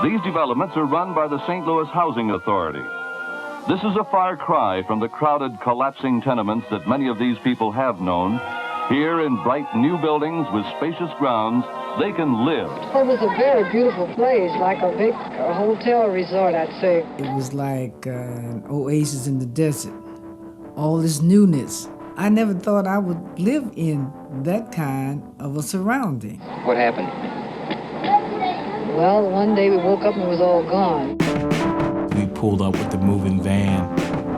These developments are run by the St. Louis Housing Authority. This is a far cry from the crowded, collapsing tenements that many of these people have known. Here in bright new buildings with spacious grounds, they can live. It was a very beautiful place, like a big hotel resort, I'd say. It was like an oasis in the desert. All this newness. I never thought I would live in that kind of a surrounding. What happened? Well, one day we woke up and it was all gone. We pulled up with the moving van.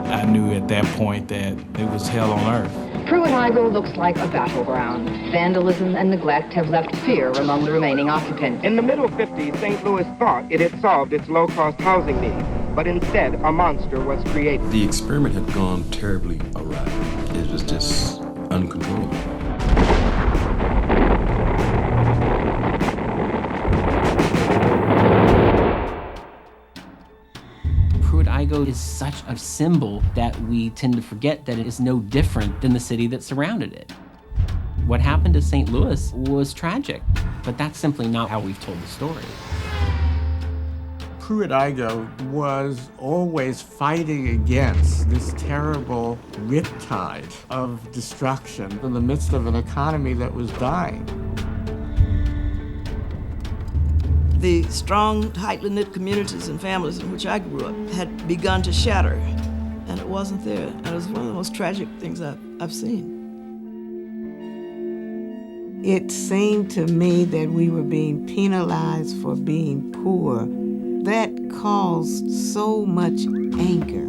I knew at that point that it was hell on earth. Pruitt-Igoe looks like a battleground. Vandalism and neglect have left fear among the remaining occupants. In the middle 50s, St. Louis thought it had solved its low-cost housing needs, but instead a monster was created. The experiment had gone terribly awry. It was just uncontrollable. Pruitt-Igoe is such a symbol that we tend to forget that it is no different than the city that surrounded it. What happened to St. Louis was tragic, but that's simply not how we've told the story. Pruitt-Igoe was always fighting against this terrible riptide of destruction in the midst of an economy that was dying. The strong, tightly knit communities and families in which I grew up had begun to shatter, and it wasn't there. And it was one of the most tragic things I've seen. It seemed to me that we were being penalized for being poor. That caused so much anger.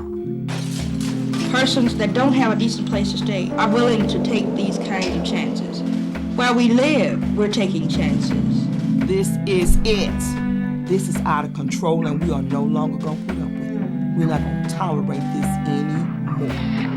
Persons that don't have a decent place to stay are willing to take these kinds of chances. Where we live, we're taking chances. This is it. This is out of control, and we are no longer going to put up with it. We're not going to tolerate this anymore.